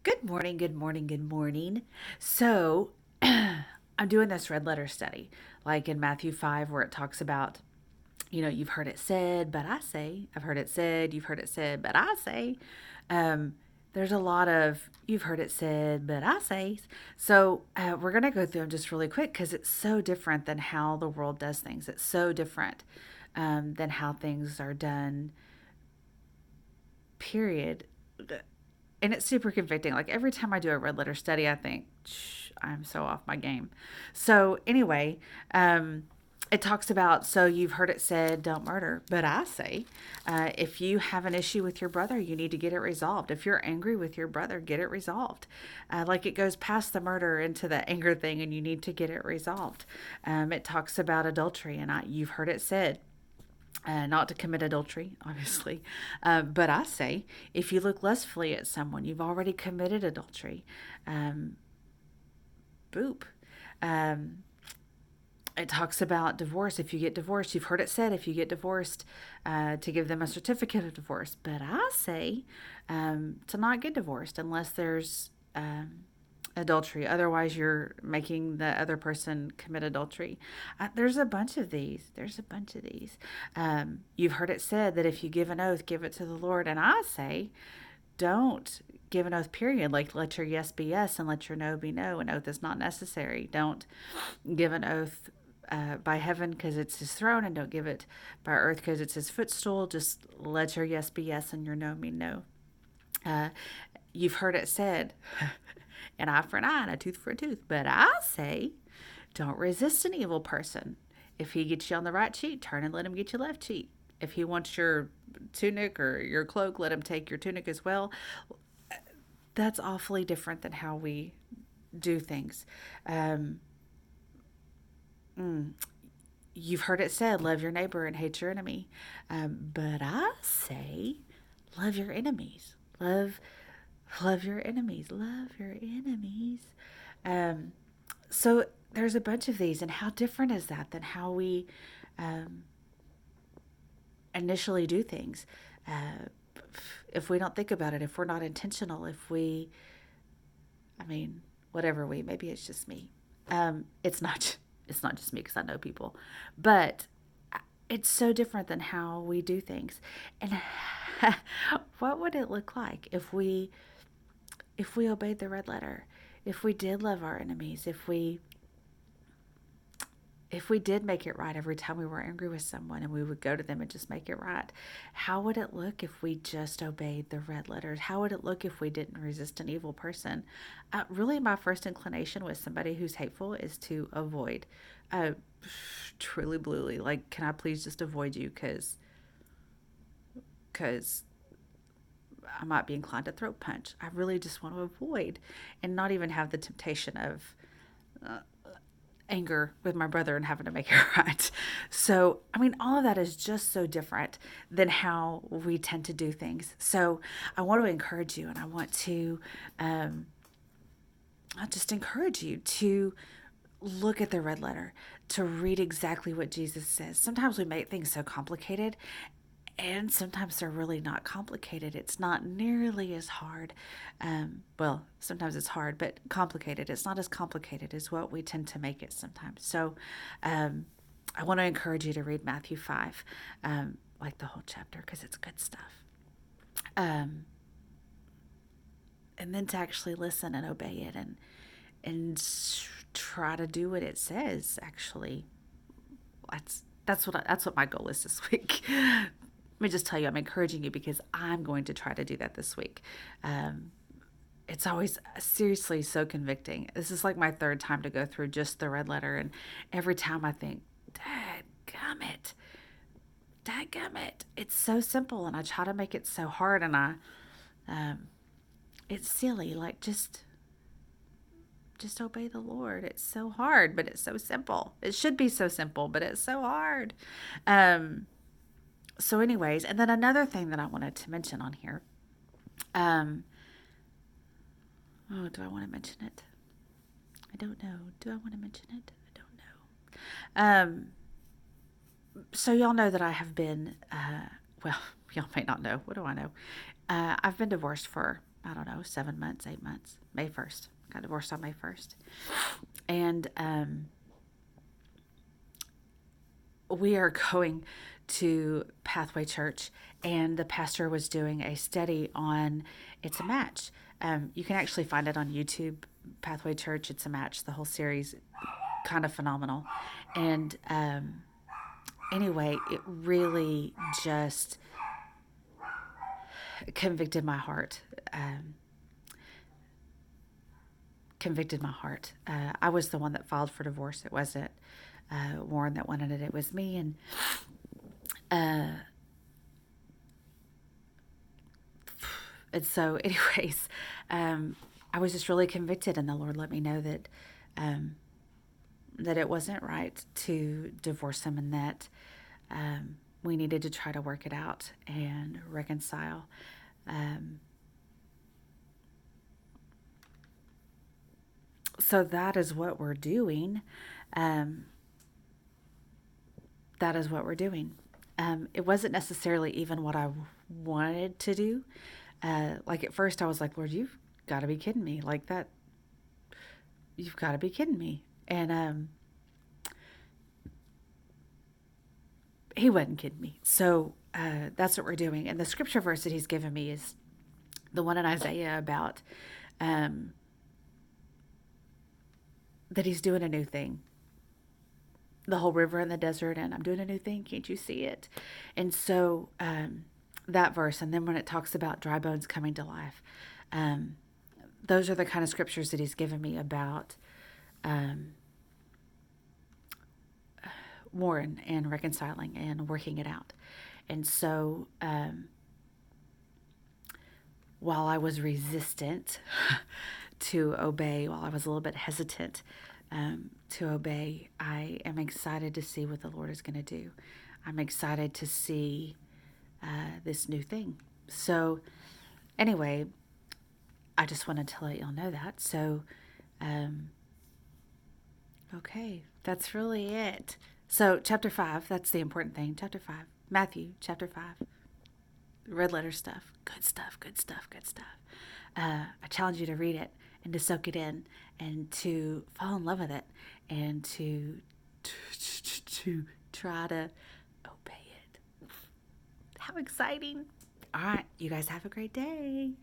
Good morning, good morning, good morning. So, I'm doing this red letter study, like in Matthew 5, where it talks about, you've heard it said, but I say. I've heard it said, you've heard it said, but I say. Um, there's a lot of, you've heard it said, but I say. So, we're going to go through them just really quick because it's so different than how the world does things. It's so different than how things are done, period. And it's super convicting. Like every time I do a red letter study, I think, I'm so off my game. So, anyway, it talks about, so you've heard it said, don't murder. But I say, if you have an issue with your brother, you need to get it resolved. If you're angry with your brother, get it resolved. Like it goes past the murder into the anger thing, and you need to get it resolved. It talks about adultery, and you've heard it said, not to commit adultery, obviously. But I say, if you look lustfully at someone, you've already committed adultery. Um, Boop. Um, it talks about divorce. If you get divorced, you've heard it said, if you get divorced, to give them a certificate of divorce. But I say to not get divorced unless there's adultery. Otherwise, you're making the other person commit adultery. There's a bunch of these. There's a bunch of these. You've heard it said that if you give an oath, give it to the Lord. And I say, don't give an oath, period. Like, let your yes be yes and let your no be no. An oath is not necessary. Don't give an oath by heaven because it's his throne, and don't give it by earth because it's his footstool. Just let your yes be yes and your no be no. Uh, you've heard it said, an eye for an eye and a tooth for a tooth. But I say, don't resist an evil person. If he gets you on the right cheek, turn and let him get your left cheek. If he wants your tunic or your cloak, let him take your tunic as well. That's awfully different than how we do things. Um, you've heard it said, love your neighbor and hate your enemy. But I say, love your enemies. Love your enemies. Love your enemies. Um, so there's a bunch of these, and how different is that than how we um, initially do things? Uh, if we don't think about it, if we're not intentional, if we, I mean, whatever we, maybe it's just me. It's not, it's not just me because I know people, but it's so different than how we do things. And what would it look like if we obeyed the red letter, if we did love our enemies, if we did make it right every time we were angry with someone and we would go to them and just make it right? How would it look if we just obeyed the red letters? How would it look if we didn't resist an evil person? Really, my first inclination with somebody who's hateful is to avoid. Uh, Truly, bluely, like, can I please just avoid you? Because I might be inclined to throat punch. I really just want to avoid and not even have the temptation of anger with my brother and having to make it right. So, I mean, all of that is just so different than how we tend to do things. So, I want to encourage you, and I want to I just encourage you to look at the red letter, to read exactly what Jesus says. Sometimes we make things so complicated, and sometimes they're really not complicated. It's not nearly as hard. Well, sometimes it's hard, but complicated. It's not as complicated as what we tend to make it sometimes. So um, I want to encourage you to read Matthew 5, like the whole chapter, because it's good stuff. Um, and then to actually listen and obey it, and try to do what it says. Actually, that's what my goal is this week. Let me just tell you, I'm encouraging you because I'm going to try to do that this week. Um, it's always seriously so convicting. This is like my third time to go through just the red letter, and every time I think, Dad, gummit, Dad, gummit. It's so simple, and I try to make it so hard, and um, it's silly. Like, just obey the Lord. It's so hard, but it's so simple. It should be so simple, but it's so hard. Um, so, anyways, and then another thing that I wanted to mention on here. Um, oh, do I want to mention it? I don't know. Do I want to mention it? I don't know. So y'all know that I have been, well, y'all may not know. What do I know? I've been divorced for I don't know, 7 months, 8 months. May 1st. Got divorced on May 1st. And we are going to Pathway Church, and the pastor was doing a study on It's a Match. You can actually find it on YouTube, Pathway Church, It's a Match, the whole series, kind of phenomenal. And anyway, it really just convicted my heart. Convicted my heart. I was the one that filed for divorce. It wasn't Warren that wanted it. It was me. And so, anyways, I was just really convicted, and the Lord let me know that that it wasn't right to divorce him, and that we needed to try to work it out and reconcile. Um, so that is what we're doing. Um, that is what we're doing. It wasn't necessarily even what I wanted to do. Like at first, I was like, Lord, you've got to be kidding me. Like that, you've got to be kidding me. And he wasn't kidding me. So that's what we're doing. And the scripture verse that he's given me is the one in Isaiah about um, that he's doing a new thing. The whole river in the desert, and I'm doing a new thing. Can't you see it? And so that verse, and then when it talks about dry bones coming to life, um, those are the kind of scriptures that he's given me about um, Warren and reconciling and working it out. And so while I was resistant to obey, while I was a little bit hesitant to obey, I am excited to see what the Lord is going to do. I'm excited to see this new thing. So, anyway, I just wanted to let y'all know that. So, okay, that's really it. So, chapter 5, that's the important thing. Chapter 5, Matthew, chapter 5. Red letter stuff. Good stuff, good stuff, good stuff. I challenge you to read it and to soak it in and to fall in love with it and to try to obey it. How exciting. All right, you guys have a great day.